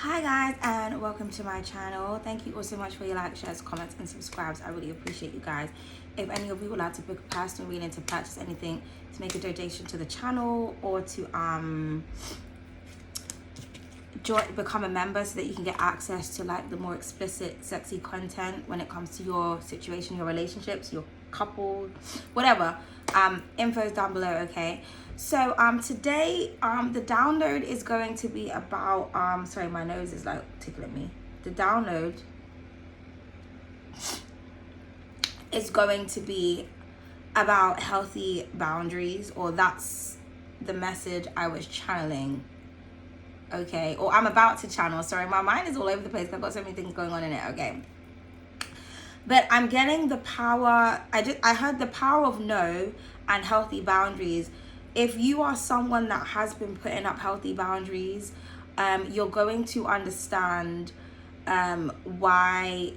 Hi guys, and welcome to my channel. Thank you all so much for your likes, shares, comments and subscribes. I really appreciate you guys. If any of you would like to book a personal reading, to purchase anything, to make a donation to the channel, or to become a member so that you can get access to like the more explicit sexy content when it comes to your situation, your relationships, your couple, whatever, info is down below. Okay, so today the download is going to be about sorry, my nose is like tickling me. The download is going to be about healthy boundaries, or that's the message I was channeling. Okay, or I'm about to channel. Sorry, my mind is all over the place. I've got so many things going on in it. Okay, but I'm getting the power. I heard the power of no and healthy boundaries. If you are someone that has been putting up healthy boundaries, you're going to understand why,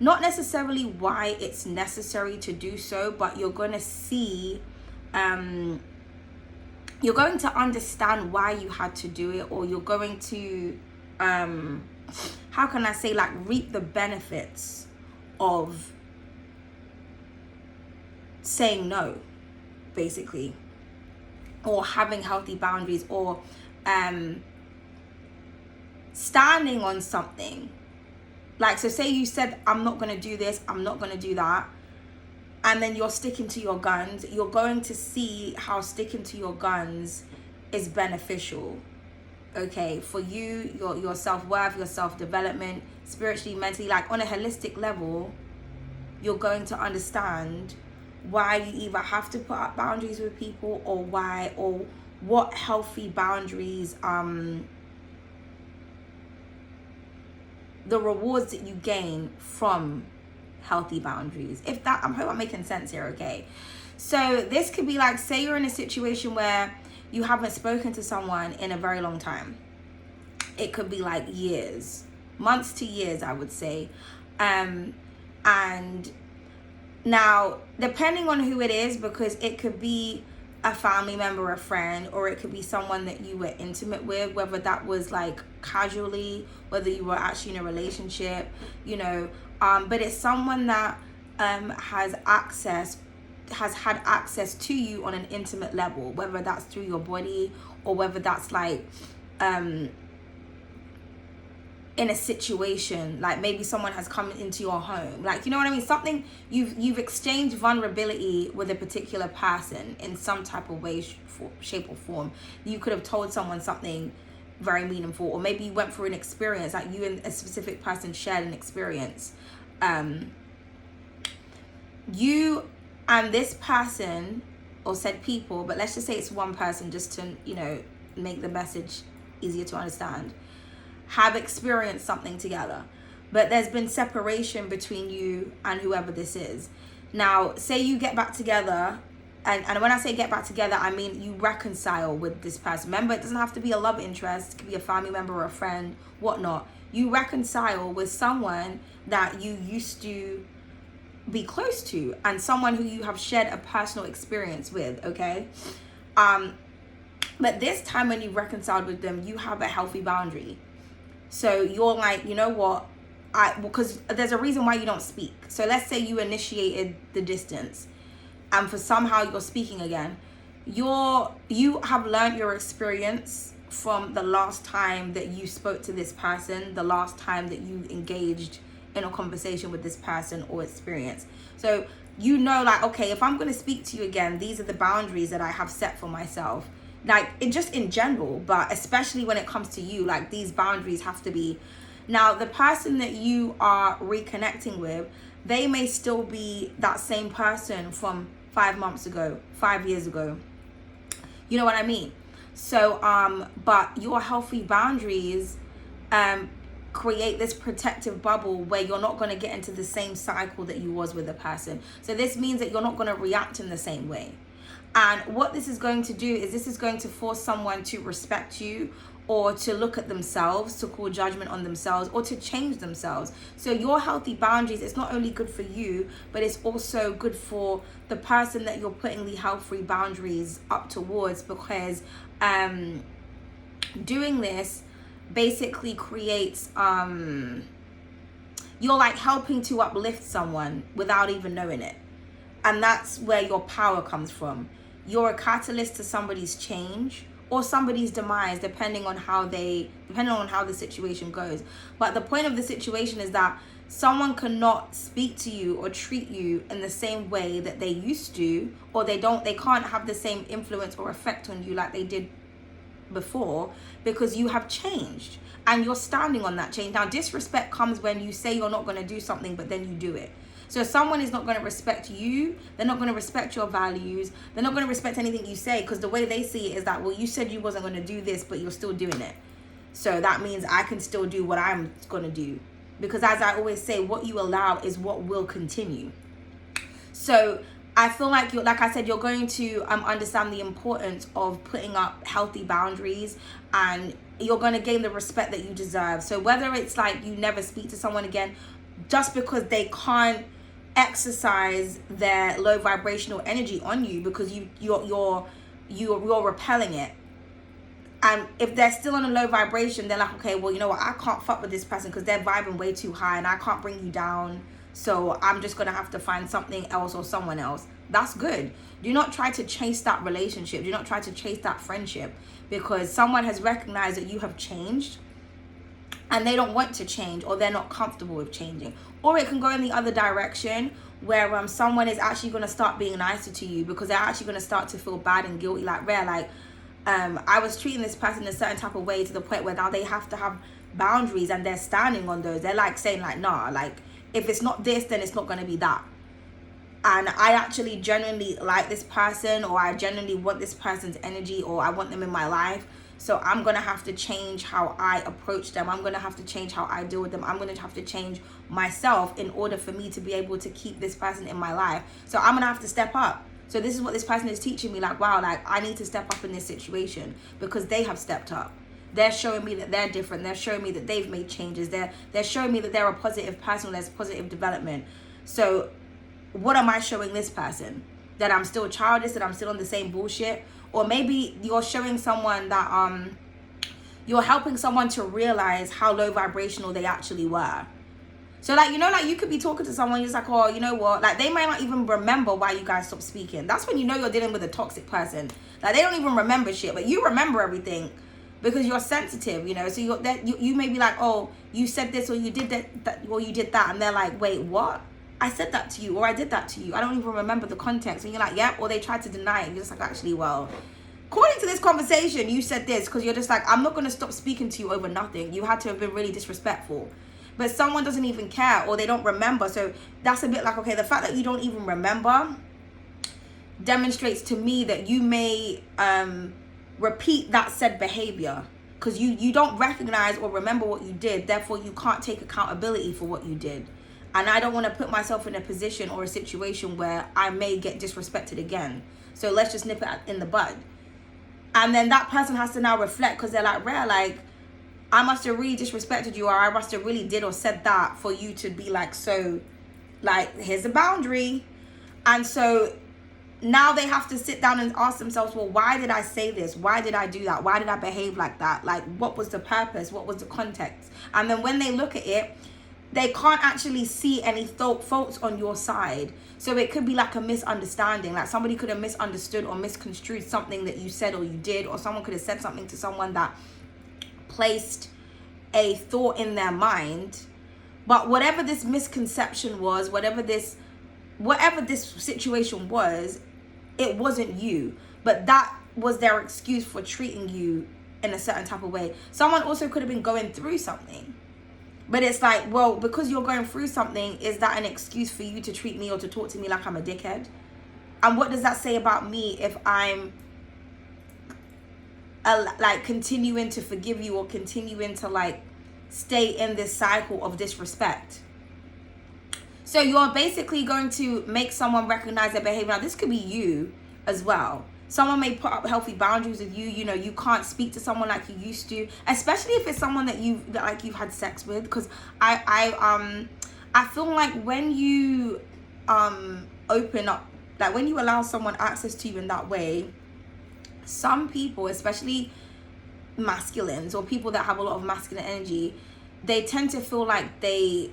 not necessarily why it's necessary to do so, but you're going to see, you're going to understand why you had to do it, or you're going to, how can I say, like reap the benefits of saying no, basically, or having healthy boundaries, or standing on something. Like, so say you said, I'm not going to do this, I'm not going to do that, and then you're sticking to your guns. You're going to see how sticking to your guns is beneficial, okay, for you, your self-worth, your self-development, spiritually, mentally, like on a holistic level. You're going to understand why you either have to put up boundaries with people, or why, or what healthy boundaries, the rewards that you gain from healthy boundaries. If that, I hope I'm making sense here. Okay, so this could be like, say you're in a situation where you haven't spoken to someone in a very long time. It could be like years, months to years, I would say. And now, depending on who it is, because it could be a family member, a friend, or it could be someone that you were intimate with, whether that was like casually, whether you were actually in a relationship, you know, but it's someone that has had access to you on an intimate level, whether that's through your body, or whether that's like in a situation, like maybe someone has come into your home, like, you know what I mean, something, you've exchanged vulnerability with a particular person in some type of way, shape or form. You could have told someone something very meaningful, or maybe you went through an experience, like you and a specific person shared an experience. You and this person, or said people, but let's just say it's one person, just to, you know, make the message easier to understand, have experienced something together, but there's been separation between you and whoever this is. Now, say you get back together, and when I say get back together, I mean you reconcile with this person. Remember, it doesn't have to be a love interest. It could be a family member or a friend, whatnot. You reconcile with someone that you used to be close to, and someone who you have shared a personal experience with, okay? But this time when you reconciled with them, you have a healthy boundary. So you're like, you know what, because there's a reason why you don't speak. So let's say you initiated the distance, and for somehow you're speaking again. You have learned your experience from the last time that you spoke to this person, the last time that you engaged in a conversation with this person or experience. So you know, like, okay, if I'm going to speak to you again, these are the boundaries that I have set for myself. Like, it just in general, but especially when it comes to you, like, these boundaries have to be. Now, the person that you are reconnecting with, they may still be that same person from 5 months ago, 5 years ago. You know what I mean? So, but your healthy boundaries create this protective bubble where you're not going to get into the same cycle that you was with a person. So this means that you're not going to react in the same way. And what this is going to do is, this is going to force someone to respect you, or to look at themselves, to call judgment on themselves, or to change themselves. So your healthy boundaries, it's not only good for you, but it's also good for the person that you're putting the healthy boundaries up towards, because doing this basically creates, you're like helping to uplift someone without even knowing it. And that's where your power comes from. You're a catalyst to somebody's change or somebody's demise, depending on how the situation goes. But the point of the situation is that someone cannot speak to you or treat you in the same way that they used to, or they can't have the same influence or effect on you like they did before, because you have changed and you're standing on that change. Now, disrespect comes when you say you're not going to do something, but then you do it. So if someone is not going to respect you, they're not going to respect your values, they're not going to respect anything you say, because the way they see it is that, well, you said you wasn't going to do this, but you're still doing it. So that means I can still do what I'm going to do. Because as I always say, what you allow is what will continue. So I feel like like I said, you're going to understand the importance of putting up healthy boundaries, and you're going to gain the respect that you deserve. So whether it's like you never speak to someone again just because they can't exercise their low vibrational energy on you, because you're repelling it. And if they're still on a low vibration, they're like, okay, well, you know what, I can't fuck with this person because they're vibing way too high and I can't bring you down. So I'm just going to have to find something else or someone else. That's good. Do not try to chase that relationship. Do not try to chase that friendship, because someone has recognized that you have changed and they don't want to change, or they're not comfortable with changing. Or it can go in the other direction, where someone is actually going to start being nicer to you because they're actually going to start to feel bad and guilty. Like, I was treating this person in a certain type of way to the point where now they have to have boundaries, and they're standing on those. They're like saying like, nah, like if it's not this, then it's not going to be that. And I actually genuinely like this person, or I genuinely want this person's energy, or I want them in my life. So I'm going to have to change how I approach them. I'm going to have to change how I deal with them. I'm going to have to change myself in order for me to be able to keep this person in my life. So I'm going to have to step up. So this is what this person is teaching me, like, wow, like I need to step up in this situation because they have stepped up. They're showing me that they're different. They're showing me that they've made changes. They're showing me that they're a positive person. There's positive development. So what am I showing this person? That I'm still childish, that I'm still on the same bullshit? Or maybe you're showing someone that you're helping someone to realize how low vibrational they actually were. So like, you know, like you could be talking to someone, you're just like, oh, you know what? Like they might not even remember why you guys stopped speaking. That's when you know you're dealing with a toxic person. Like they don't even remember shit, but you remember everything because you're sensitive, you know? So you may be like, oh, you said this, or you did that, or you did that. And they're like, wait, what? I said that to you, or I did that to you. I don't even remember the context. And you're like, yep. Or they tried to deny it. And you're just like, actually, well, according to this conversation, you said this, because you're just like, I'm not going to stop speaking to you over nothing. You had to have been really disrespectful. But someone doesn't even care, or they don't remember. So that's a bit like, okay, the fact that you don't even remember demonstrates to me that you may repeat that said behavior, because you don't recognize or remember what you did. Therefore, you can't take accountability for what you did. And I don't want to put myself in a position or a situation where I may get disrespected again. So let's just nip it in the bud. And then that person has to now reflect, because they're like, Rare, like, I must have really disrespected you, or I must have really did or said that for you to be like, so, like, here's a boundary. And so now they have to sit down and ask themselves, well, why did I say this? Why did I do that? Why did I behave like that? Like, what was the purpose? What was the context? And then when they look at it, they can't actually see any faults on your side. So it could be like a misunderstanding. Like somebody could have misunderstood or misconstrued something that you said or you did, or someone could have said something to someone that placed a thought in their mind. But whatever this misconception was, whatever this situation was, it wasn't you. But that was their excuse for treating you in a certain type of way. Someone also could have been going through something. But it's like, well, because you're going through something, is that an excuse for you to treat me or to talk to me like I'm a dickhead? And what does that say about me if I'm like continuing to forgive you, or continuing to like stay in this cycle of disrespect? So you're basically going to make someone recognize their behavior. Now, this could be you as well. Someone may put up healthy boundaries with you. You know, you can't speak to someone like you used to, especially if it's someone that you've had sex with. Because I feel like when you open up, like when you allow someone access to you in that way, some people, especially masculines or people that have a lot of masculine energy, they tend to feel like they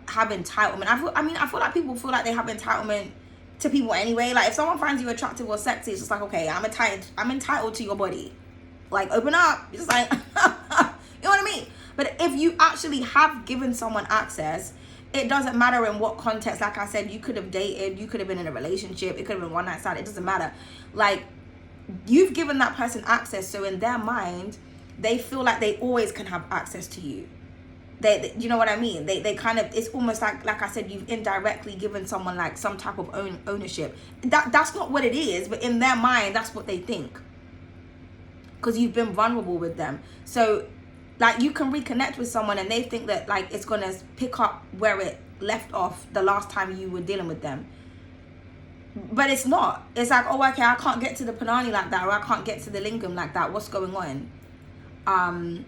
have entitlement. I feel like people feel like they have entitlement to people anyway. Like, if someone finds you attractive or sexy, it's just like, okay, I'm entitled to your body. Like, open up. It's just like, you know what I mean? But if you actually have given someone access, it doesn't matter in what context. Like I said, you could have dated, you could have been in a relationship, it could have been one night stand, it doesn't matter. Like, you've given that person access, so in their mind, they feel like they always can have access to you. They you know what I mean? They kind of, it's almost like I said, you've indirectly given someone like some type of ownership. That's not what it is, but in their mind, that's what they think. Because you've been vulnerable with them. So, like, you can reconnect with someone and they think that, like, it's going to pick up where it left off the last time you were dealing with them. But it's not. It's like, oh, okay, I can't get to the Panani like that, or I can't get to the Lingam like that. What's going on?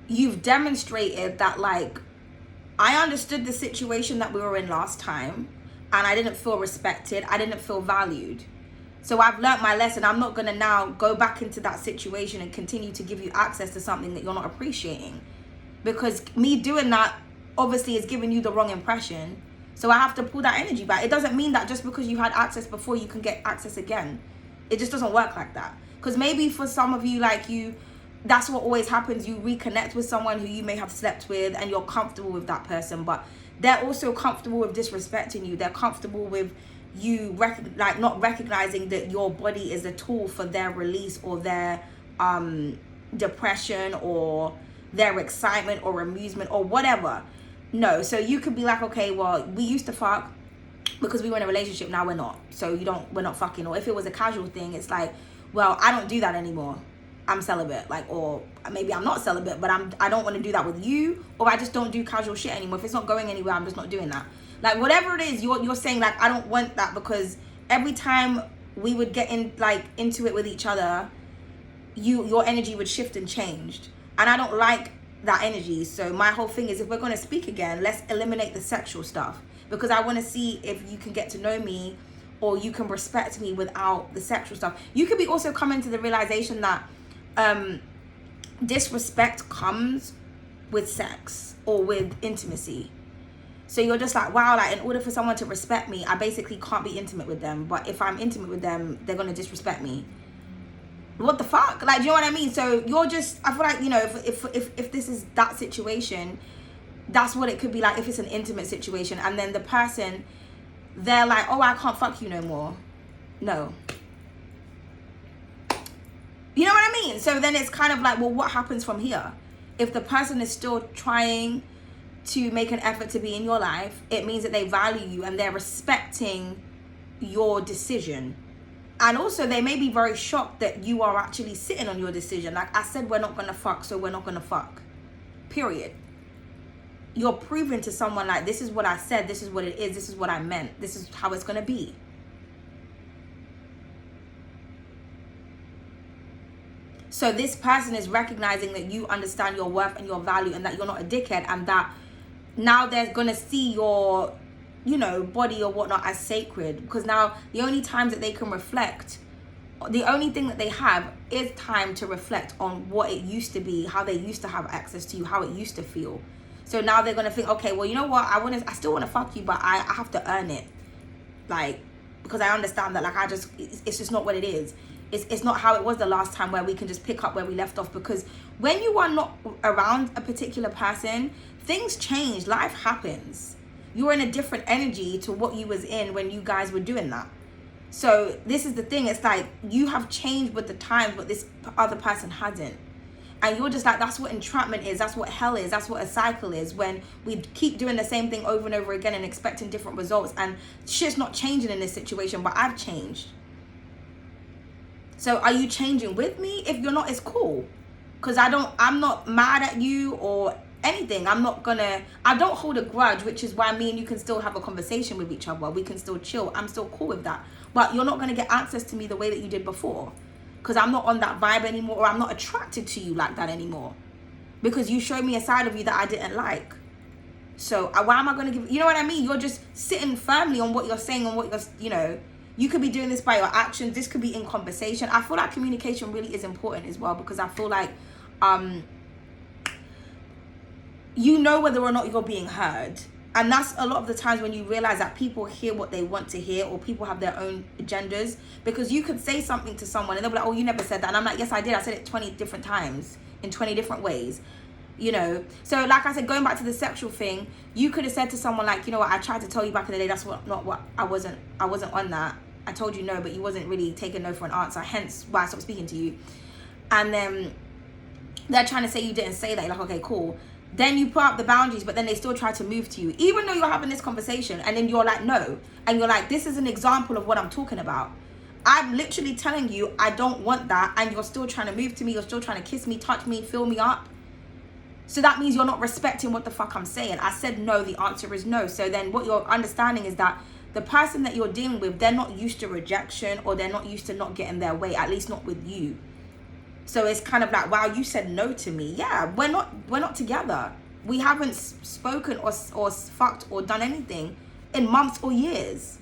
You've demonstrated that, like, I understood the situation that we were in last time and I didn't feel respected. I didn't feel valued. So I've learned my lesson. I'm not going to now go back into that situation and continue to give you access to something that you're not appreciating. Because me doing that obviously is giving you the wrong impression. So I have to pull that energy back. It doesn't mean that just because you had access before, you can get access again. It just doesn't work like that. Because maybe for some of you, like, that's what always happens. You reconnect with someone who you may have slept with and you're comfortable with that person. But they're also comfortable with disrespecting you. They're comfortable with you not recognizing that your body is a tool for their release or their depression or their excitement or amusement or whatever. No, so you could be like, okay, well, we used to fuck because we were in a relationship, now we're not, so we're not fucking. Or if it was a casual thing, it's like, well, I don't do that anymore, I'm celibate. Like, or maybe I'm not celibate, but I don't want to do that with you, or I just don't do casual shit anymore. If it's not going anywhere, I'm just not doing that. Like, whatever it is, you're saying, like, I don't want that, because every time we would get into it with each other, your energy would shift and changed. And I don't like that energy. So my whole thing is, if we're going to speak again, let's eliminate the sexual stuff, because I want to see if you can get to know me or you can respect me without the sexual stuff. You could be also coming to the realization that disrespect comes with sex or with intimacy. So you're just like, wow, like, in order for someone to respect me, I basically can't be intimate with them. But if I'm intimate with them, they're going to disrespect me. What the fuck? Like, do you know what I mean? So you're just, I feel like, you know, if this is that situation, that's what it could be like if it's an intimate situation. And then the person, they're like, oh, I can't fuck you no more. No. You know what I mean? So then it's kind of like, well, what happens from here? If the person is still trying to make an effort to be in your life, it means that they value you and they're respecting your decision. And also, they may be very shocked that you are actually sitting on your decision. Like I said, we're not going to fuck, so we're not going to fuck. Period. You're proving to someone, like, this is what I said, this is what it is, this is what I meant, this is how it's going to be. So this person is recognizing that you understand your worth and your value, and that you're not a dickhead, and that now they're going to see your, you know, body or whatnot as sacred. Because now the only times that they can reflect, the only thing that they have is time to reflect on what it used to be, how they used to have access to you, how it used to feel. So now they're going to think, okay, well, you know what, I still want to fuck you, but I have to earn it. Like, because I understand that, like, it's just not what it is. It's not how it was the last time, where we can just pick up where we left off. Because when you are not around a particular person, things change, life happens. You're in a different energy to what you was in when you guys were doing that. So this is the thing, it's like you have changed with the times, but this other person hasn't. And you're just like, that's what entrapment is, that's what hell is, that's what a cycle is, when we keep doing the same thing over and over again and expecting different results, and shit's not changing in this situation, but I've changed. So are you changing with me? If you're not, it's cool. Because I'm not mad at you or anything. I don't hold a grudge, which is why me and you can still have a conversation with each other. We can still chill. I'm still cool with that. But you're not going to get access to me the way that you did before. Because I'm not on that vibe anymore, or I'm not attracted to you like that anymore. Because you showed me a side of you that I didn't like. So why am I going to give, you know what I mean? You're just sitting firmly on what you're saying, on what you're, you know. You could be doing this by your actions. This could be in conversation. I feel like communication really is important as well, because I feel like you know whether or not you're being heard. And that's a lot of the times when you realize that people hear what they want to hear, or people have their own agendas. Because you could say something to someone and they'll be like, oh, you never said that. And I'm like, yes, I did. I said it 20 different times in 20 different ways. You know, so like I said, going back to the sexual thing, you could have said to someone like, you know what, I tried to tell you back in the day, that's not what I wasn't on that. I told you no, but you wasn't really taking no for an answer, hence why I stopped speaking to you. And then they're trying to say you didn't say that. You're like, okay, cool. Then you put up the boundaries, but then they still try to move to you, even though you're having this conversation. And then you're like, no. And you're like, this is an example of what I'm talking about. I'm literally telling you, I don't want that. And you're still trying to move to me. You're still trying to kiss me, touch me, fill me up. So that means you're not respecting what the fuck I'm saying. I said no, the answer is no. So then what you're understanding is that the person that you're dealing with, they're not used to rejection, or they're not used to not getting their way, at least not with you. So it's kind of like, wow, you said no to me. Yeah, we're not together. We haven't spoken or fucked or done anything in months or years.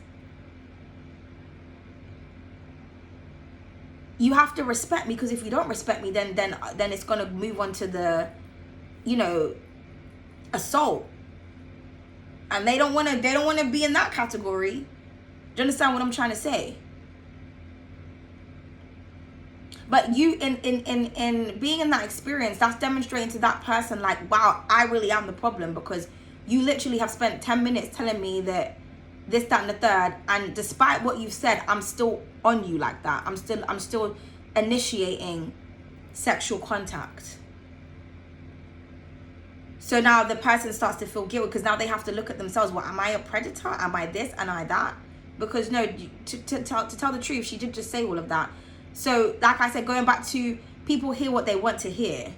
You have to respect me, because if you don't respect me, then it's gonna move on to the, you know, assault. And they don't wanna be in that category. Do you understand what I'm trying to say? But you, in being in that experience, that's demonstrating to that person like, wow, I really am the problem, because you literally have spent 10 minutes telling me that this, that, and the third, and despite what you've said, I'm still on you like that. I'm still initiating sexual contact. So now the person starts to feel guilty, because now they have to look at themselves. Well, am I a predator? Am I this? Am I that? Because no, to tell the truth, she did just say all of that. So like I said, going back to people hear what they want to hear.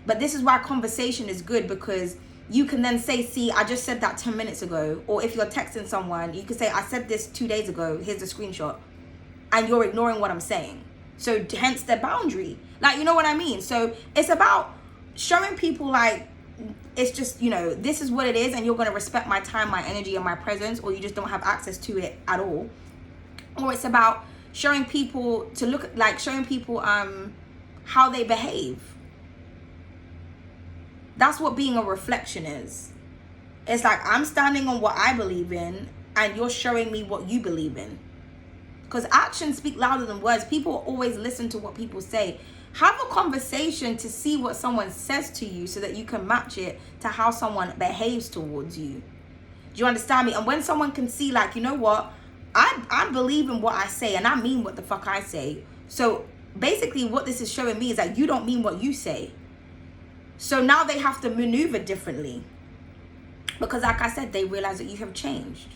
But this is why conversation is good, because you can then say, see, I just said that 10 minutes ago. Or if you're texting someone, you can say, I said this 2 days ago. Here's the screenshot. And you're ignoring what I'm saying. So hence the boundary. Like, you know what I mean? So it's about showing people like, it's just, you know, this is what it is, and you're going to respect my time, my energy, and my presence, or you just don't have access to it at all. Or it's about showing people to look, like showing people how they behave. That's what being a reflection is. It's like, I'm standing on what I believe in, and you're showing me what you believe in. Because actions speak louder than words. People always listen to what people say. Have a conversation to see what someone says to you, so that you can match it to how someone behaves towards you. Do you understand me? And when someone can see, like, you know what, I believe in what I say, and I mean what the fuck I say. So basically what this is showing me is that you don't mean what you say. So now they have to maneuver differently, because like I said, they realize that you have changed.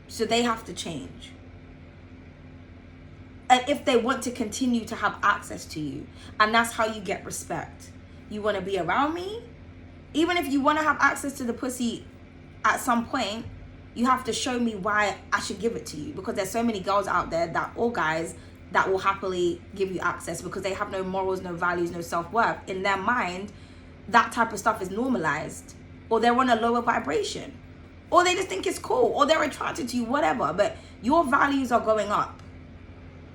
So they have to change. And if they want to continue to have access to you, and that's how you get respect. You want to be around me? Even if you want to have access to the pussy at some point, you have to show me why I should give it to you. Because there's so many girls out there, that or guys, that will happily give you access, because they have no morals, no values, no self-worth. In their mind, that type of stuff is normalized, or they're on a lower vibration, or they just think it's cool, or they're attracted to you, whatever. But your values are going up.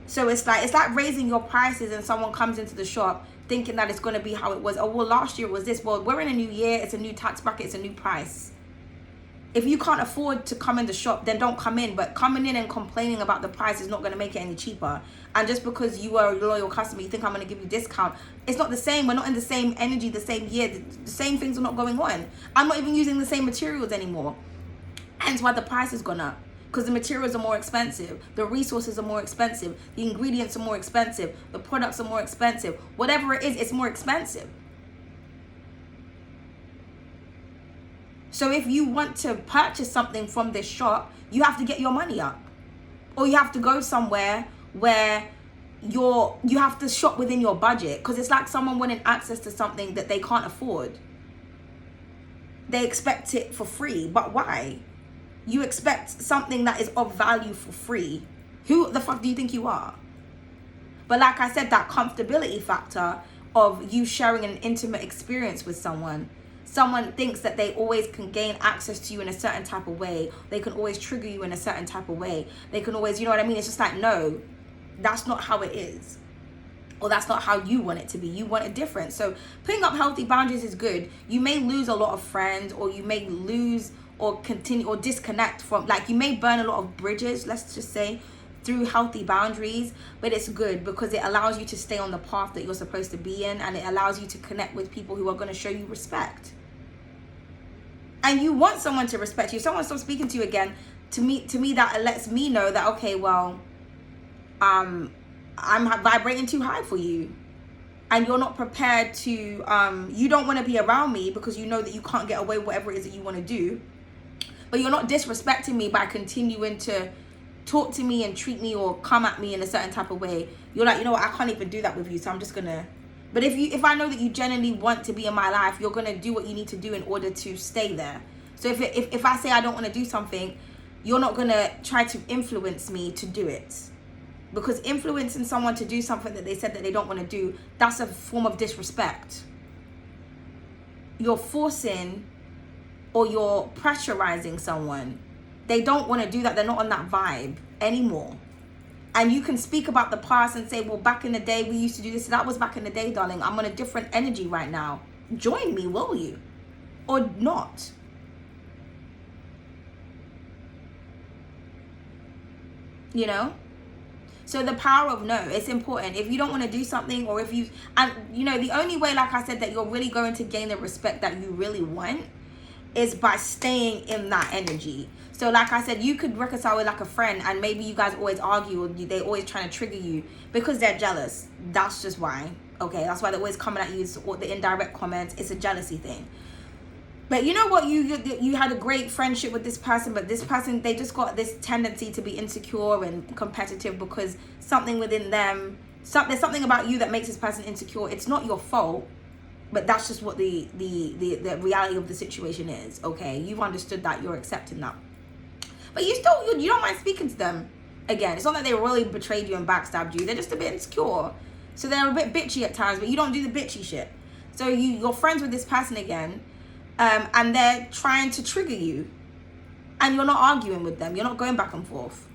So it's like raising your prices, and someone comes into the shop thinking that it's going to be how it was. Oh, well, last year it was this. Well, we're in a new year. It's a new tax bracket. It's a new price. If you can't afford to come in the shop, then don't come in. But coming in and complaining about the price is not going to make it any cheaper. And just because you are a loyal customer, you think I'm going to give you a discount. It's not the same. We're not in the same energy, the same year. The same things are not going on. I'm not even using the same materials anymore. Hence why the price has gone up. Because the materials are more expensive, the resources are more expensive, the ingredients are more expensive, the products are more expensive. Whatever it is, it's more expensive. So if you want to purchase something from this shop, you have to get your money up. Or you have to go somewhere where you have to shop within your budget. Because it's like someone wanting access to something that they can't afford. They expect it for free, but why? You expect something that is of value for free. Who the fuck do you think you are? But like I said, that comfortability factor of you sharing an intimate experience with someone. someone thinks that they always can gain access to you in a certain type of way, they can always trigger you in a certain type of way, they can always, you know what I mean? It's just like, no, that's not how it is. Or that's not how you want it to be. You want it different. So putting up healthy boundaries is good. You may lose a lot of friends, or you may lose or continue or disconnect from, like, you may burn a lot of bridges, let's just say, through healthy boundaries, but it's good because it allows you to stay on the path that you're supposed to be in, and it allows you to connect with people who are going to show you respect. And you want someone to respect you. If someone stops speaking to you again, to me that lets me know that, okay, well, I'm vibrating too high for you, and you're not prepared to, you don't want to be around me because you know that you can't get away with whatever it is that you want to do, but you're not disrespecting me by continuing to talk to me and treat me or come at me in a certain type of way. You're like, you know what, I can't even do that with you, so I'm just gonna. But if I know that you genuinely want to be in my life, you're gonna do what you need to do in order to stay there. So if I say I don't want to do something, you're not gonna try to influence me to do it. Because influencing someone to do something that they said that they don't want to do, that's a form of disrespect. You're forcing or you're pressurizing someone. They don't want to do that. They're not on that vibe anymore. And you can speak about the past and say, well, back in the day, we used to do this. That was back in the day, darling. I'm on a different energy right now. Join me, will you? Or not? You know? So the power of no, it's important. If you don't want to do something, or if you, and you know, the only way, like I said, that you're really going to gain the respect that you really want is by staying in that energy. So like I said, you could reconcile with like a friend, and maybe you guys always argue, or they're always trying to trigger you because they're jealous. That's just why. Okay, that's why they're always coming at you, or the indirect comments. It's a jealousy thing. But you know what, you had a great friendship with this person, but this person, they just got this tendency to be insecure and competitive because something within them, there's something about you that makes this person insecure. It's not your fault, but that's just what the reality of the situation is. Okay, you've understood that, you're accepting that, but you don't mind speaking to them again. It's not that they really betrayed you and backstabbed you. They're just a bit insecure, so they're a bit bitchy at times, but you don't do the bitchy shit. So you're friends with this person again. And they're trying to trigger you, and you're not arguing with them. You're not going back and forth.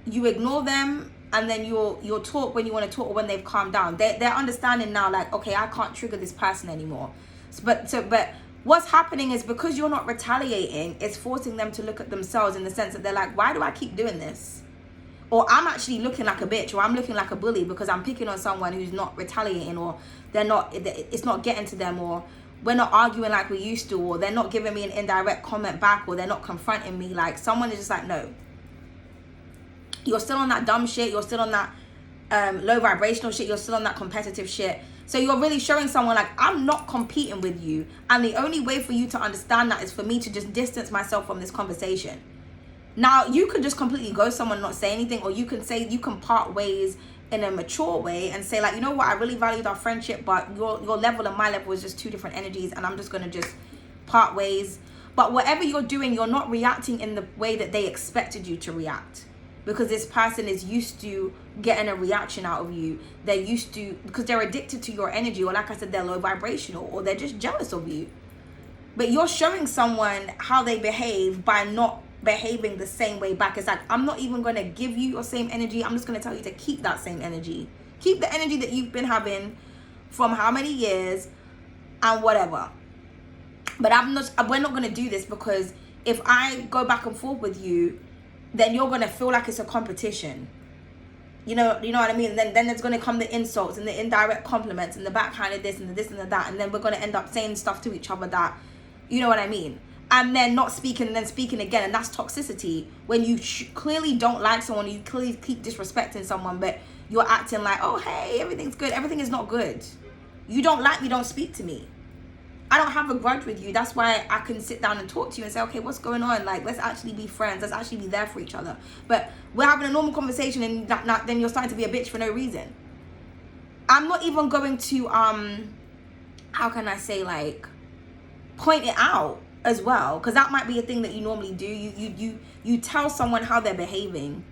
You ignore them, and then you'll talk when you want to talk, or when they've calmed down. They're understanding now, like, okay, I can't trigger this person anymore. But what's happening is, because you're not retaliating, it's forcing them to look at themselves in the sense that they're like, why do I keep doing this? Or I'm actually looking like a bitch, or I'm looking like a bully because I'm picking on someone who's not retaliating, or it's not getting to them, or we're not arguing like we used to, or they're not giving me an indirect comment back, or they're not confronting me. Like, someone is just like, no, you're still on that dumb shit, you're still on that low vibrational shit, you're still on that competitive shit. So you're really showing someone, like, I'm not competing with you, and the only way for you to understand that is for me to just distance myself from this conversation. Now, you could just completely go somewhere and not say anything, or you can part ways in a mature way and say, like, you know what, I really valued our friendship, but your level and my level is just two different energies, and I'm just gonna just part ways. But whatever you're doing, you're not reacting in the way that they expected you to react, because this person is used to getting a reaction out of you. They're used to, because they're addicted to your energy, or like I said, they're low vibrational, or they're just jealous of you. But you're showing someone how they behave by not behaving the same way back. It's like, I'm not even going to give you your same energy. I'm just going to tell you to keep that same energy. Keep the energy that you've been having from how many years and whatever. But we're not going to do this, because if I go back and forth with you, then you're going to feel like it's a competition. You know what I mean? Then there's going to come the insults and the indirect compliments and the backhanded this and the this and the that. And then we're going to end up saying stuff to each other that, you know what I mean? And then not speaking, and then speaking again. And that's toxicity. When you clearly don't like someone, you clearly keep disrespecting someone, but you're acting like, oh, hey, everything's good. Everything is not good. You don't like me, don't speak to me. I don't have a grudge with you. That's why I can sit down and talk to you and say, okay, what's going on? Like, let's actually be friends. Let's actually be there for each other. But we're having a normal conversation, and then you're starting to be a bitch for no reason. I'm not even going to, how can I say, like, point it out as well, because that might be a thing that you normally do. You tell someone how they're behaving,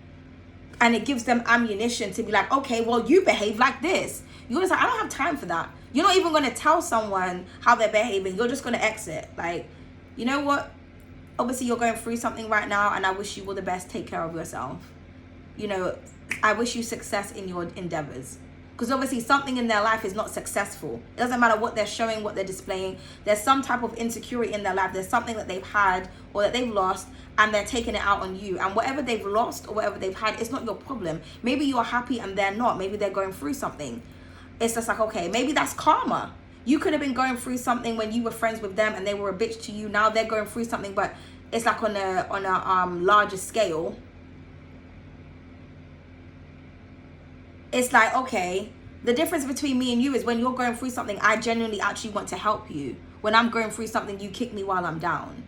and it gives them ammunition to be like, okay, well, you behave like this. You're just like, I don't have time for that. You're not even going to tell someone how they're behaving. You're just going to exit. Like, you know what? Obviously, you're going through something right now, and I wish you all the best. Take care of yourself. You know, I wish you success in your endeavors. Because obviously something in their life is not successful. It doesn't matter what they're showing, what they're displaying. There's some type of insecurity in their life. There's something that they've had or that they've lost, and they're taking it out on you. And whatever they've lost or whatever they've had, it's not your problem. Maybe you're happy and they're not. Maybe they're going through something. It's just like, okay, maybe that's karma. You could have been going through something when you were friends with them and they were a bitch to you. Now they're going through something, but it's like on a larger scale. It's like, okay, the difference between me and you is when you're going through something, I genuinely actually want to help you. When I'm going through something, you kick me while I'm down.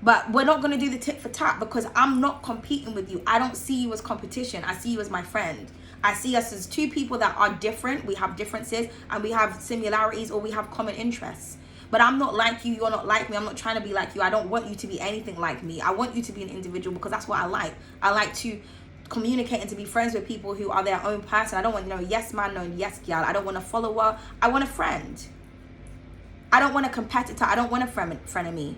But we're not going to do the tit for tat because I'm not competing with you. I don't see you as competition. I see you as my friend. I see us as two people that are different. We have differences and we have similarities, or we have common interests. But I'm not like you. You're not like me. I'm not trying to be like you. I don't want you to be anything like me. I want you to be an individual because that's what I like. I like to communicate and to be friends with people who are their own person. I don't want no yes man, no yes gal. I don't want a follower. I want a friend. I don't want a competitor. I don't want a frenemy.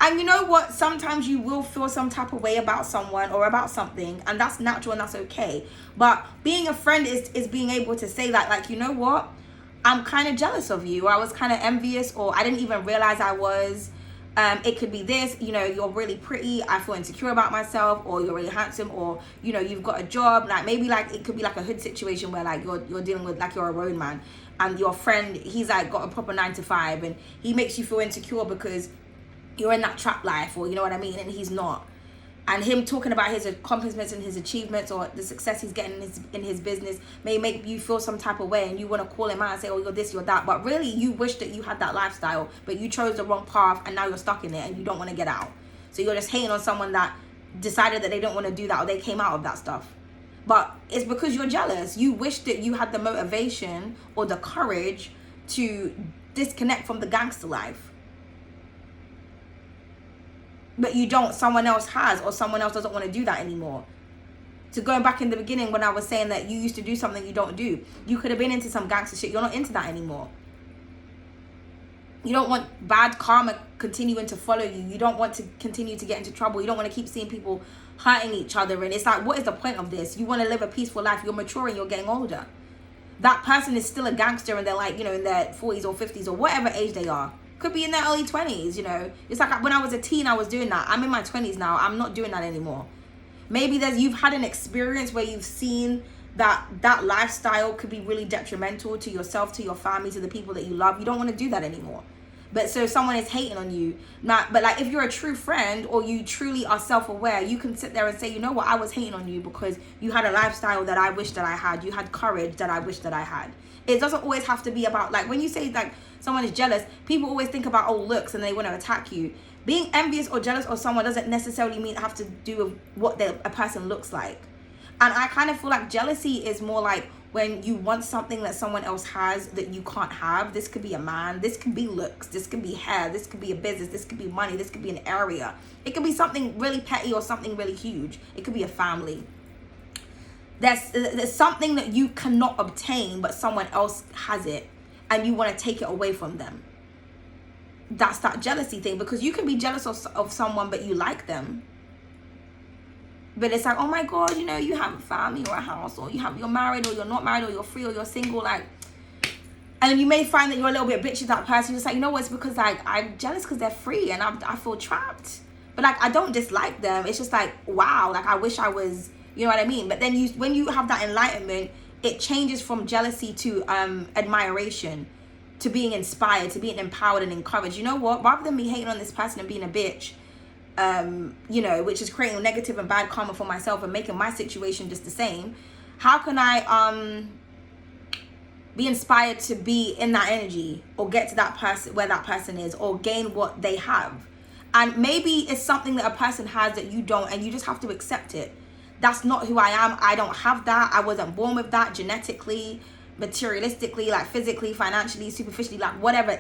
And you know what? Sometimes you will feel some type of way about someone or about something, and that's natural and that's okay. But being a friend is being able to say that, like, you know what? I'm kind of jealous of you, or I was kind of envious, or I didn't even realize I was. It could be this, you know, you're really pretty, I feel insecure about myself, or you're really handsome, or, you know, you've got a job. Like maybe like it could be like a hood situation where like you're dealing with, like, you're a road man and your friend, he's like got a proper 9 to 5 and he makes you feel insecure because you're in that trap life, or you know what I mean, and he's not. And him talking about his accomplishments and his achievements or the success he's getting in his business may make you feel some type of way, and you want to call him out and say, oh, you're this, you're that. But really, you wish that you had that lifestyle, but you chose the wrong path, and now you're stuck in it, and you don't want to get out. So you're just hating on someone that decided that they don't want to do that, or they came out of that stuff. But it's because you're jealous. You wish that you had the motivation or the courage to disconnect from the gangster life. But you don't. Someone else has, or someone else doesn't want to do that anymore. So going back in the beginning when I was saying that you used to do something you don't do, you could have been into some gangster shit. You're not into that anymore. You don't want bad karma continuing to follow you. You don't want to continue to get into trouble. You don't want to keep seeing people hurting each other. And it's like, what is the point of this? You want to live a peaceful life. You're maturing. You're getting older. That person is still a gangster, and they're like, you know, in their 40s or 50s or whatever age they are. Could be in their early 20s, you know. It's like when I was a teen, I was doing that. I'm in my 20s now. I'm not doing that anymore. Maybe you've had an experience where you've seen that lifestyle could be really detrimental to yourself, to your family, to the people that you love. You don't want to do that anymore. But so someone is hating on you. But like if you're a true friend, or you truly are self-aware, you can sit there and say, you know what, I was hating on you because you had a lifestyle that I wish that I had. You had courage that I wish that I had. It doesn't always have to be about, like, when you say like someone is jealous, people always think about, oh, looks, and they want to attack you. Being envious or jealous of someone doesn't necessarily mean have to do with what a person looks like. And I kind of feel like jealousy is more like when you want something that someone else has that you can't have. This could be a man, this could be looks, this could be hair, this could be a business, this could be money, this could be an area. It could be something really petty or something really huge. It could be a family. There's something that you cannot obtain, but someone else has it, and you want to take it away from them. That's that jealousy thing, because you can be jealous of someone, but you like them. But it's like, oh my God, you know, you have a family or a house, or you're married, or you're not married, or you're free, or you're single, like, and you may find that you're a little bit bitchy to that person. You're just like, you know what, it's because like I'm jealous because they're free and I feel trapped. But like, I don't dislike them. It's just like, wow, like I wish I was, you know what I mean? But then when you have that enlightenment, it changes from jealousy to admiration, to being inspired, to being empowered and encouraged. You know what? Rather than me hating on this person and being a bitch, you know, which is creating negative and bad karma for myself and making my situation just the same, how can I be inspired to be in that energy, or get to that person where that person is, or gain what they have? And maybe it's something that a person has that you don't, and you just have to accept it. That's not who I am. I don't have that. I wasn't born with that genetically, materialistically, like physically, financially, superficially, like whatever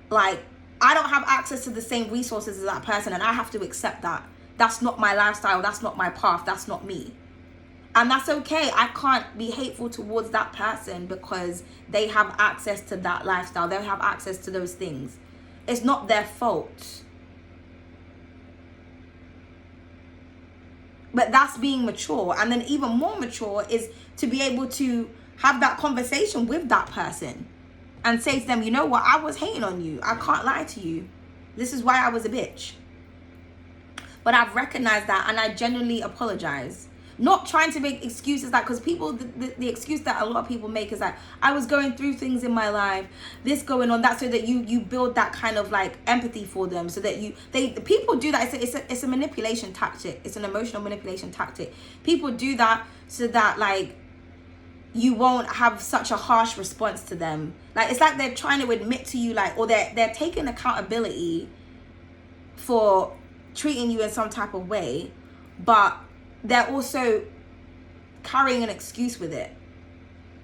like I don't have access to the same resources as that person, and I have to accept that. That's not my lifestyle. That's not my path. That's not me. And that's okay. I can't be hateful towards that person because they have access to that lifestyle. They have access to those things. It's not their fault. But that's being mature. And then even more mature is to be able to have that conversation with that person and say to them, you know what, I was hating on you. I can't lie to you. This is why I was a bitch. But I've recognized that and I genuinely apologize. Not trying to make excuses, like, because people, the excuse that a lot of people make is like, I was going through things in my life, this going on, that, so that you build that kind of like empathy for them, so that people do that. It's a manipulation tactic. It's an emotional manipulation tactic. People do that so that like you won't have such a harsh response to them. Like, it's like they're trying to admit to you, like, or they're taking accountability for treating you in some type of way, but they're also carrying an excuse with it.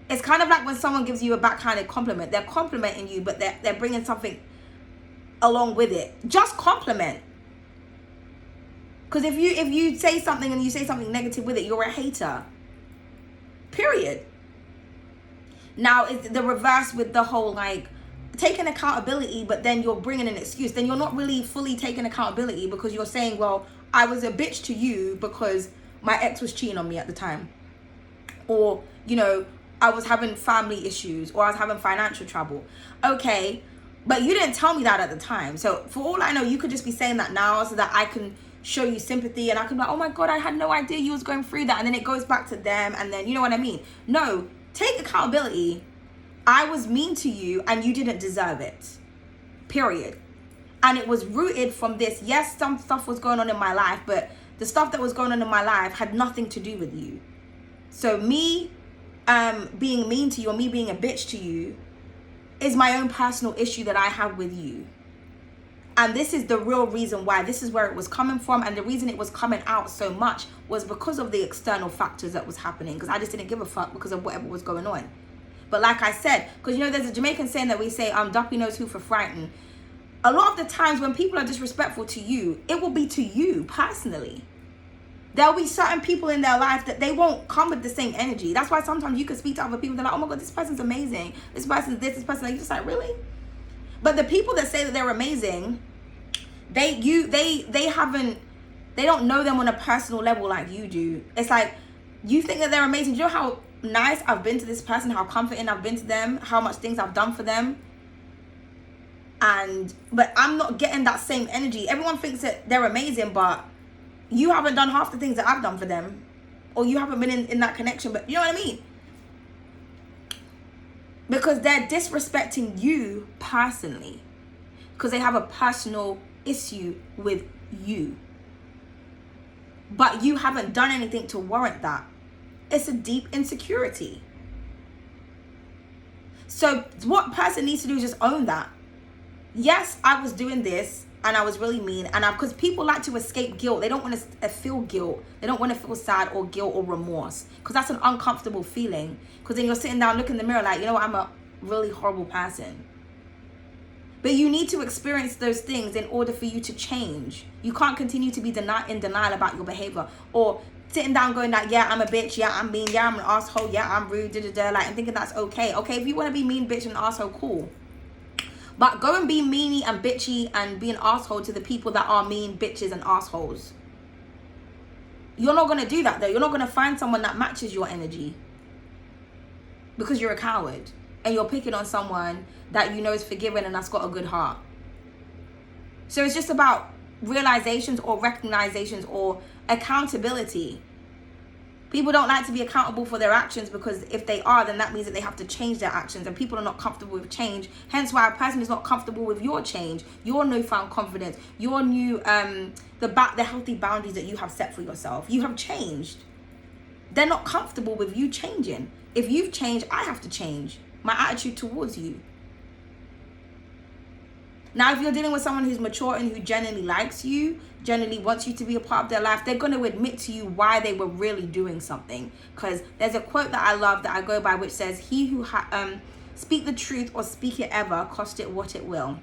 It's kind of like when someone gives you a backhanded compliment. They're complimenting you, but they're bringing something along with it. Just compliment. Because if you say something and you say something negative with it, you're a hater. Period. Now, it's the reverse with the whole, like, taking accountability, but then you're bringing an excuse. Then you're not really fully taking accountability, because you're saying, well, I was a bitch to you because my ex was cheating on me at the time. Or, you know, I was having family issues, or I was having financial trouble. Okay, but you didn't tell me that at the time. So for all I know, you could just be saying that now so that I can show you sympathy, and I can be like, oh my God, I had no idea you was going through that. And then it goes back to them, and then, you know what I mean? No, take accountability. I was mean to you and you didn't deserve it. Period. And it was rooted from this. Yes, some stuff was going on in my life, but the stuff that was going on in my life had nothing to do with you. So me being mean to you, or me being a bitch to you, is my own personal issue that I have with you. And this is the real reason why. This is where it was coming from. And the reason it was coming out so much was because of the external factors that was happening. Because I just didn't give a fuck because of whatever was going on. But like I said, because, you know, there's a Jamaican saying that we say, Duppy knows who for frightened. A lot of the times when people are disrespectful to you, it will be to you personally. There'll be certain people in their life that they won't come with the same energy. That's why sometimes you can speak to other people. They're like, oh my God, this person's amazing. This person's this person. You're just like, really? But the people that say that they're amazing, they don't know them on a personal level like you do. It's like, you think that they're amazing. Do you know how nice I've been to this person, how comforting I've been to them, how much things I've done for them? But I'm not getting that same energy. Everyone thinks that they're amazing, but you haven't done half the things that I've done for them, or you haven't been in that connection. But you know what I mean? Because they're disrespecting you personally, because they have a personal issue with you, but you haven't done anything to warrant that. It's a deep insecurity. So what person needs to do is just own that. Yes, I was doing this and I was really mean, and because people like to escape guilt. They don't want to feel guilt. They don't want to feel sad or guilt or remorse, because that's an uncomfortable feeling. Because then you're sitting down, looking in the mirror like, you know what, I'm a really horrible person. But you need to experience those things in order for you to change. You can't continue to be in denial about your behavior, or sitting down going like, yeah, I'm a bitch, yeah, I'm mean, yeah, I'm an asshole, yeah, I'm rude, like, and thinking that's okay. Okay, if you want to be mean, bitch, and asshole, cool. But go and be meanie and bitchy and be an asshole to the people that are mean, bitches, and assholes. You're not going to do that, though. You're not going to find someone that matches your energy, because you're a coward and you're picking on someone that you know is forgiving and that's got a good heart. So it's just about realizations or recognizations or accountability. People don't like to be accountable for their actions, because if they are, then that means that they have to change their actions, and people are not comfortable with change. Hence why a person is not comfortable with your change, your newfound confidence, your new the healthy boundaries that you have set for yourself. You have changed. They're not comfortable with you changing. If you've changed, I have to change my attitude towards you. Now, if you're dealing with someone who's mature and who genuinely likes you, genuinely wants you to be a part of their life, they're going to admit to you why they were really doing something. Because there's a quote that I love that I go by, which says, he who speak the truth or speak it ever, cost it what it will.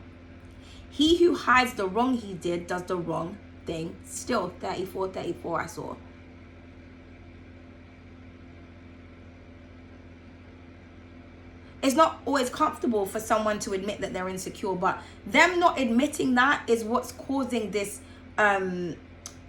He who hides the wrong he did does the wrong thing still. 34 I saw. It's not always comfortable for someone to admit that they're insecure, but them not admitting that is what's causing this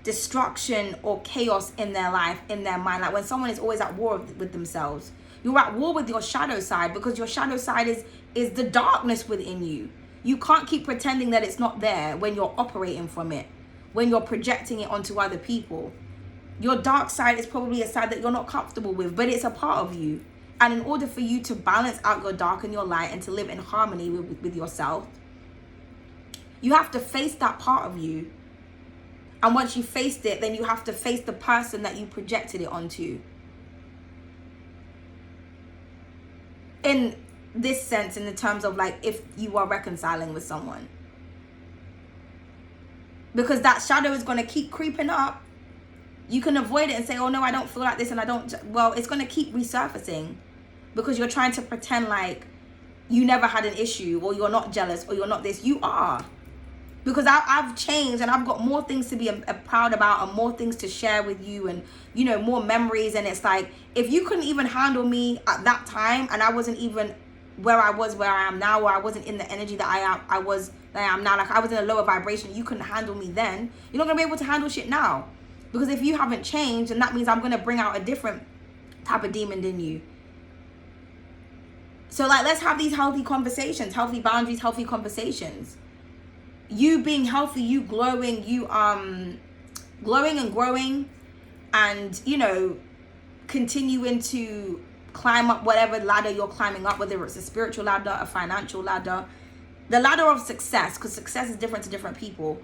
destruction or chaos in their life, in their mind. Like when someone is always at war with themselves, you're at war with your shadow side, because your shadow side is the darkness within you. You can't keep pretending that it's not there when you're operating from it, when you're projecting it onto other people. Your dark side is probably a side that you're not comfortable with, but it's a part of you. And in order for you to balance out your dark and your light and to live in harmony with yourself, you have to face that part of you. And once you faced it, then you have to face the person that you projected it onto. In this sense, in the terms of like if you are reconciling with someone. Because that shadow is going to keep creeping up. You can avoid it and say, oh no, I don't feel like this and I don't. Well, it's going to keep resurfacing. Because you're trying to pretend like you never had an issue, or you're not jealous, or you're not this. You are. Because I've changed and I've got more things to be proud about and more things to share with you and, you know, more memories. And it's like, if you couldn't even handle me at that time and I wasn't even where I am now, or I wasn't in the energy that I am now, like I was in a lower vibration, you couldn't handle me then, you're not going to be able to handle shit now. Because if you haven't changed, then that means I'm going to bring out a different type of demon in you. So like, let's have these healthy conversations, healthy boundaries, healthy conversations. You being healthy, you glowing, you glowing and growing, and you know, continuing to climb up whatever ladder you're climbing up, whether it's a spiritual ladder, a financial ladder, the ladder of success, because success is different to different people.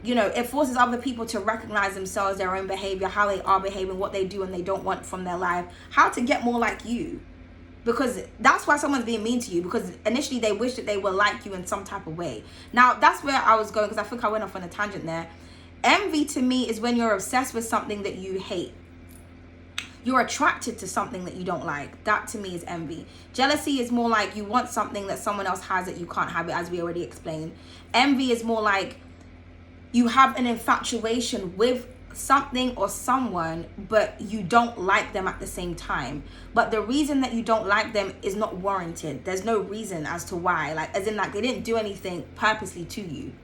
You know, it forces other people to recognize themselves, their own behavior, how they are behaving, what they do and they don't want from their life, how to get more like you. Because that's why someone's being mean to you, because initially they wish that they were like you in some type of way. Now, that's where I was going, because I think I went off on a tangent there. Envy to me is when you're obsessed with something that you hate. You're attracted to something that you don't like. That to me is envy. Jealousy is more like you want something that someone else has that you can't have it, as we already explained. Envy is more like you have an infatuation with something or someone, but you don't like them at the same time. But the reason that you don't like them is not warranted. There's no reason as to why. Like, as in, like, they didn't do anything purposely to you.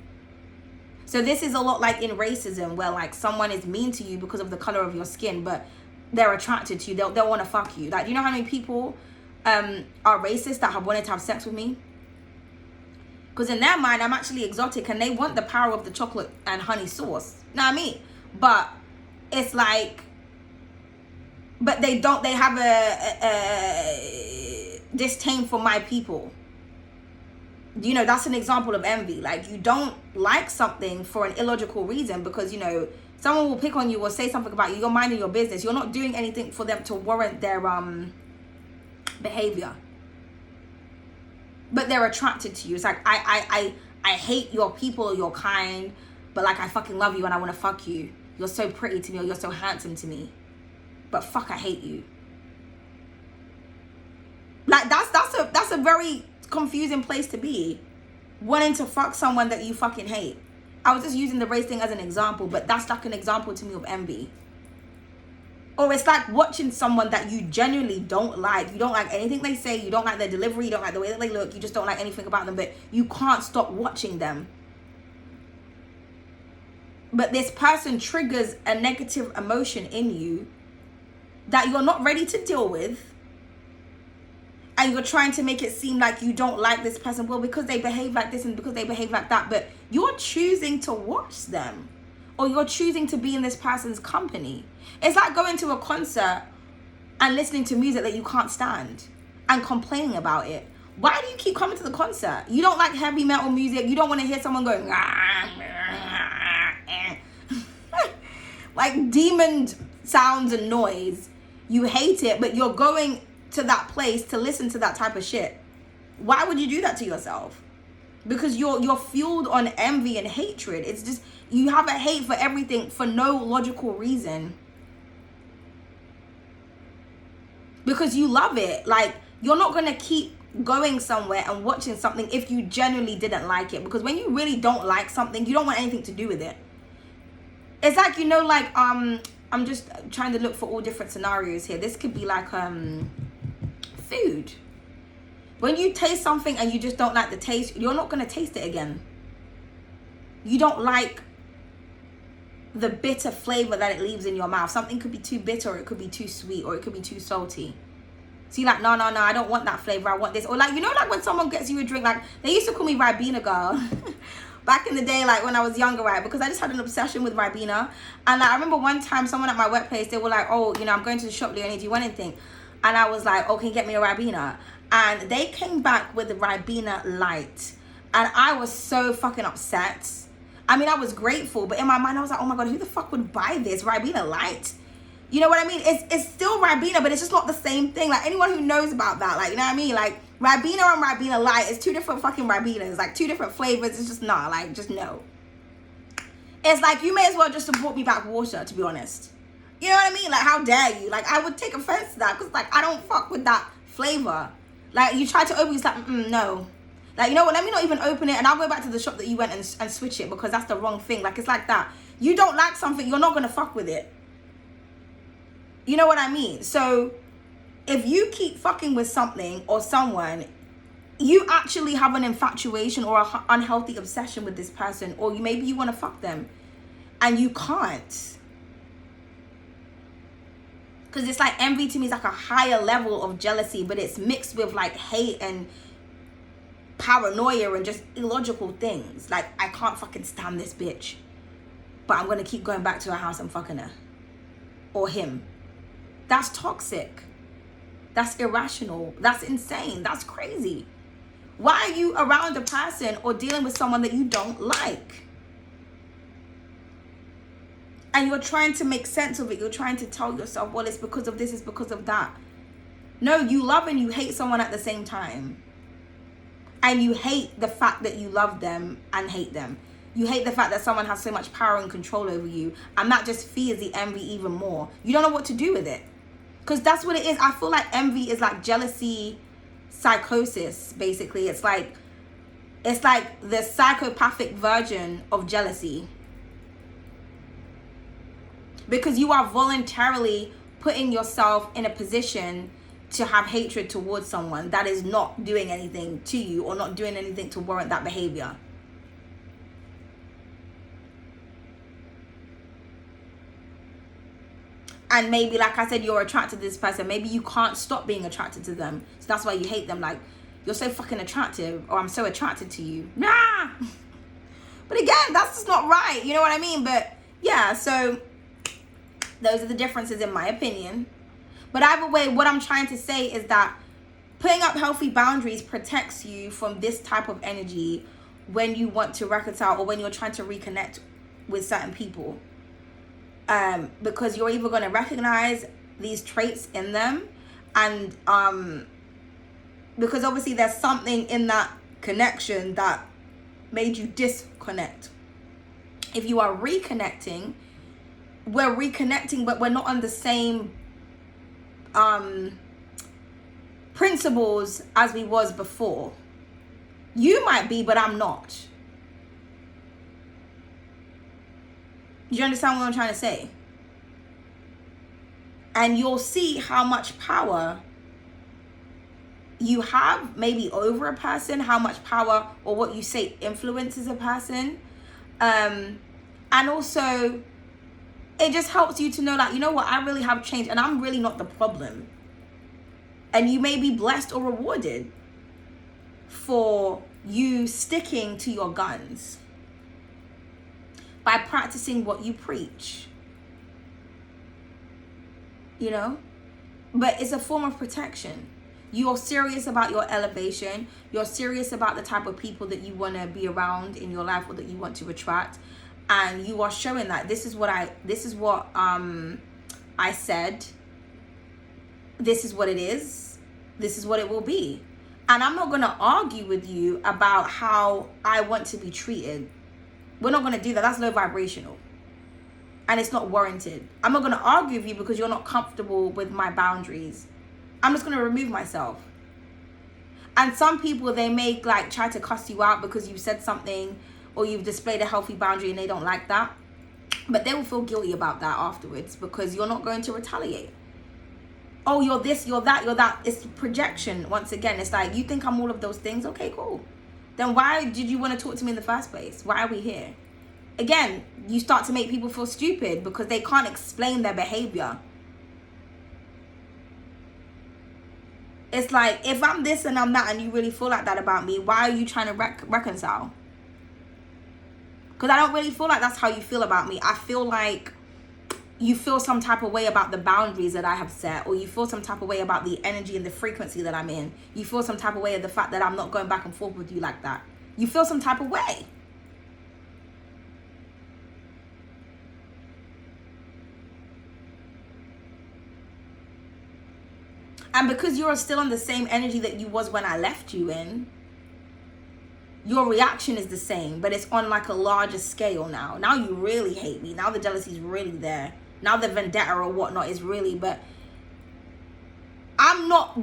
So this is a lot like in racism, where like someone is mean to you because of the color of your skin, but they're attracted to you. They'll want to fuck you. Like, do you know how many people are racist that have wanted to have sex with me? Because in their mind, I'm actually exotic, and they want the power of the chocolate and honey sauce. Know what I mean? But it's like, but they have a disdain for my people. You know, that's an example of envy. Like, you don't like something for an illogical reason, because, you know, someone will pick on you or say something about you. You're minding your business. You're not doing anything for them to warrant their behavior. But they're attracted to you. It's like, I hate your people or your kind, but like I fucking love you and I want to fuck you. You're so pretty to me, or you're so handsome to me, but fuck, I hate you. Like, that's a very confusing place to be, wanting to fuck someone that you fucking hate. I was just using the race thing as an example, but that's like an example to me of envy. Or it's like watching someone that you genuinely don't like. You don't like anything they say. You don't like their delivery. You don't like the way that they look. You just don't like anything about them, but you can't stop watching them. But this person triggers a negative emotion in you that you're not ready to deal with. And you're trying to make it seem like you don't like this person. Well, because they behave like this and because they behave like that. But you're choosing to watch them. Or you're choosing to be in this person's company. It's like going to a concert and listening to music that you can't stand and complaining about it. Why do you keep coming to the concert? You don't like heavy metal music. You don't want to hear someone going like demon sounds and noise. You hate it, but you're going to that place to listen to that type of shit. Why would you do that to yourself? Because you're fueled on envy and hatred. It's just, you have a hate for everything for no logical reason. Because you love it. Like, you're not going to keep going somewhere and watching something if you genuinely didn't like it. Because when you really don't like something, you don't want anything to do with it. It's like, you know, like, I'm just trying to look for all different scenarios here. This could be like, food. When you taste something and you just don't like the taste, you're not going to taste it again. You don't like the bitter flavor that it leaves in your mouth. Something could be too bitter, or it could be too sweet, or it could be too salty. So you're like, no, I don't want that flavor. I want this. Or like, you know, like when someone gets you a drink, like they used to call me Ribena girl back in the day, like when I was younger, right? Because I just had an obsession with Ribena. And like, I remember one time someone at my workplace, they were like, oh, you know, I'm going to the shop, Leonie, do you want anything? And I was like, oh, can you get me a Ribena? And they came back with the Ribena Light. And I was so fucking upset. I mean, I was grateful, but in my mind, I was like, oh my God, who the fuck would buy this Ribena Light? You know what I mean? It's still Ribena, but it's just not the same thing. Like, anyone who knows about that, like, you know what I mean? Like, Ribena and Ribena Light is two different fucking Ribenas. Like, two different flavors. It's just not, like, just no. It's like, you may as well just have brought me back water, to be honest. You know what I mean? Like, how dare you? Like, I would take offense to that, because, like, I don't fuck with that flavor. Like, you try to open it, it's like, no. Like, you know what? Let me not even open it, and I'll go back to the shop that you went and switch it, because that's the wrong thing. Like, it's like that. You don't like something, you're not going to fuck with it. You know what I mean? So if you keep fucking with something or someone, you actually have an infatuation or an unhealthy obsession with this person, or maybe you want to fuck them and you can't. Because it's like envy to me is like a higher level of jealousy, but it's mixed with like hate and paranoia and just illogical things. Like, I can't fucking stand this bitch, but I'm going to keep going back to her house and fucking her or him. That's toxic. That's irrational. That's insane. That's crazy. Why are you around a person or dealing with someone that you don't like? And you're trying to make sense of it. You're trying to tell yourself, well, it's because of this, it's because of that. No, you love and you hate someone at the same time. And you hate the fact that you love them and hate them. You hate the fact that someone has so much power and control over you. And that just feeds the envy even more. You don't know what to do with it. Because that's what it is. I feel like envy is like jealousy psychosis, basically. It's like the psychopathic version of jealousy. Because you are voluntarily putting yourself in a position to have hatred towards someone that is not doing anything to you or not doing anything to warrant that behavior. And maybe, like I said, you're attracted to this person. Maybe you can't stop being attracted to them. So that's why you hate them. Like, you're so fucking attractive, or I'm so attracted to you. Nah! But again, that's just not right. You know what I mean? But yeah, so those are the differences in my opinion. But either way, what I'm trying to say is that putting up healthy boundaries protects you from this type of energy when you want to reconcile or when you're trying to reconnect with certain people. Because you're either going to recognize these traits in them, and because obviously there's something in that connection that made you disconnect. If you are reconnecting, we're reconnecting, but we're not on the same principles as we was before. You might be, but I'm not. Do you understand what I'm trying to say? And you'll see how much power you have maybe over a person, how much power or what you say influences a person. And also, it just helps you to know, like, you know what, I really have changed and I'm really not the problem. And you may be blessed or rewarded for you sticking to your guns by practicing what you preach, you know? But it's a form of protection. You're serious about your elevation. You're serious about the type of people that you want to be around in your life or that you want to attract. And you are showing that this is what I said. This is what it is. This is what it will be. And I'm not going to argue with you about how I want to be treated. We're not going to do that. That's low vibrational. And it's not warranted. I'm not going to argue with you because you're not comfortable with my boundaries. I'm just going to remove myself. And some people, they may like try to cuss you out because you said something or you've displayed a healthy boundary and they don't like that. But they will feel guilty about that afterwards because you're not going to retaliate. Oh, you're this, you're that, you're that. It's projection. Once again, it's like, you think I'm all of those things? Okay, cool. Then why did you want to talk to me in the first place? Why are we here? Again, you start to make people feel stupid because they can't explain their behavior. It's like, if I'm this and I'm that and you really feel like that about me, why are you trying to reconcile? Because I don't really feel like that's how you feel about me. I feel like you feel some type of way about the boundaries that I have set, or you feel some type of way about the energy and the frequency that I'm in. You feel some type of way of the fact that I'm not going back and forth with you like that. You feel some type of way. And because you're still on the same energy that you was when I left you in, your reaction is the same, but it's on like a larger scale now. Now you really hate me. Now the jealousy is really there. Now the vendetta or whatnot is really, but I'm not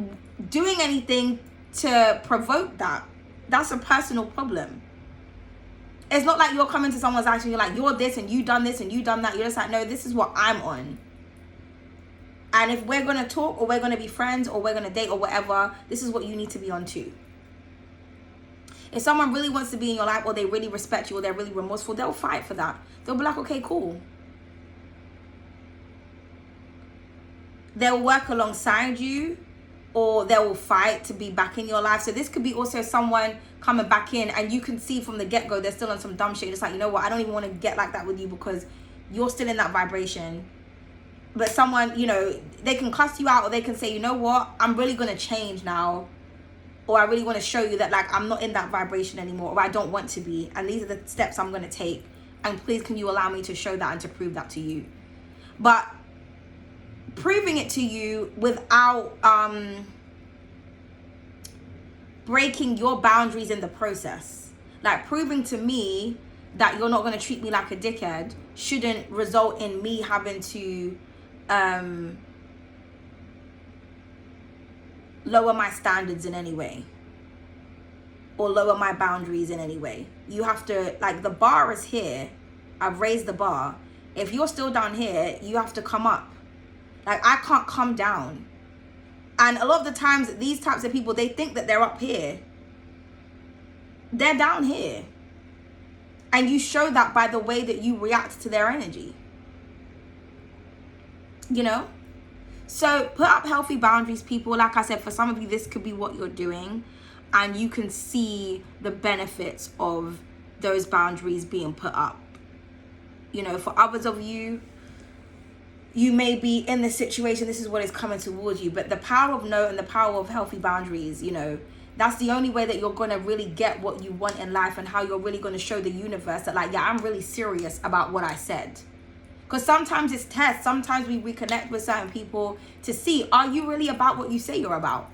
doing anything to provoke that. That's a personal problem. It's not like you're coming to someone's house and you're like, you're this and you done this and you done that. You're just like, no, this is what I'm on. And if we're going to talk or we're going to be friends or we're going to date or whatever, this is what you need to be on too. If someone really wants to be in your life or they really respect you or they're really remorseful, they'll fight for that. They'll be like, okay, cool. They'll work alongside you or they will fight to be back in your life. So this could be also someone coming back in and you can see from the get-go they're still on some dumb shit. It's like, you know what, I don't even want to get like that with you because you're still in that vibration. But someone, you know, they can cuss you out or they can say, you know what, I'm really going to change now. Or I really want to show you that like I'm not in that vibration anymore, or I don't want to be. And these are the steps I'm going to take. And please, can you allow me to show that and to prove that to you? But proving it to you without breaking your boundaries in the process. Like proving to me that you're not going to treat me like a dickhead shouldn't result in me having to lower my standards in any way or lower my boundaries in any way. You have to, like, the bar is here. I've raised the bar. If you're still down here, you have to come up. Like, I can't come down. And a lot of the times, these types of people, they think that they're up here. They're down here. And you show that by the way that you react to their energy. You know? So put up healthy boundaries, people. Like I said, for some of you, this could be what you're doing. And you can see the benefits of those boundaries being put up. You know, for others of you, you may be in this situation. This is what is coming towards you. But the power of no and the power of healthy boundaries, you know, that's the only way that you're going to really get what you want in life and how you're really going to show the universe that, like, yeah, I'm really serious about what I said. Because sometimes it's tests. Sometimes we reconnect with certain people to see, are you really about what you say you're about?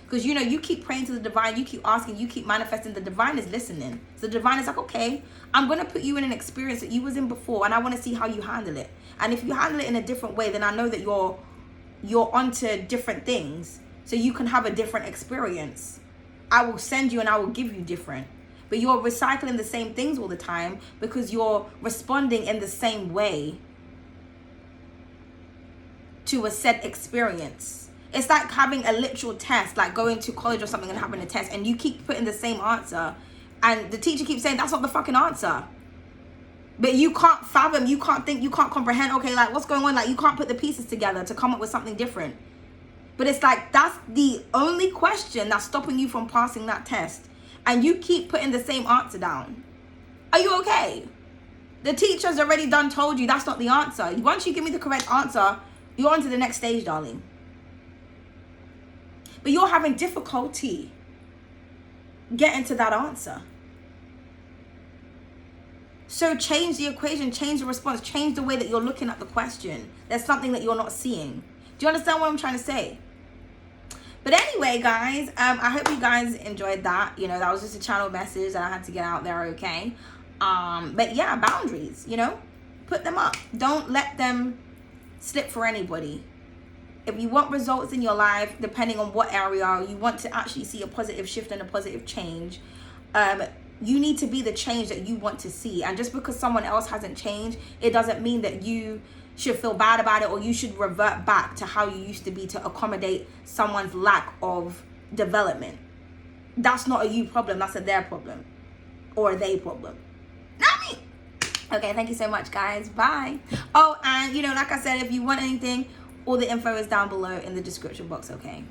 Because, you know, you keep praying to the divine, you keep asking, you keep manifesting. The divine is listening. So the divine is like, okay, I'm going to put you in an experience that you was in before, and I want to see how you handle it. And if you handle it in a different way, then I know that you're onto different things, so you can have a different experience. I will send you and I will give you different. But you're recycling the same things all the time because you're responding in the same way to a set experience. It's like having a literal test, like going to college or something and having a test, and you keep putting the same answer, and the teacher keeps saying that's not the fucking answer. But you can't fathom, you can't think, you can't comprehend, okay, like, what's going on? Like, you can't put the pieces together to come up with something different. But it's like, that's the only question that's stopping you from passing that test. And you keep putting the same answer down. Are you okay? The teacher's already done told you that's not the answer. Once you give me the correct answer, you're on to the next stage, darling. But you're having difficulty getting to that answer. So change the equation, change the response, change the way that you're looking at the question. There's something that you're not seeing. Do you understand what I'm trying to say? But anyway, guys, I hope you guys enjoyed that. You know, that was just a channel message that I had to get out there, okay? But yeah, boundaries, you know, put them up. Don't let them slip for anybody. If you want results in your life, depending on what area, you want to actually see a positive shift and a positive change, you need to be the change that you want to see. And just because someone else hasn't changed, it doesn't mean that you should feel bad about it, or you should revert back to how you used to be to accommodate someone's lack of development. That's not a you problem, that's a their problem or a they problem, not me. Okay, thank you so much, guys. Bye. Oh, and like I said, if you want anything, all the info is down below in the description box. Okay.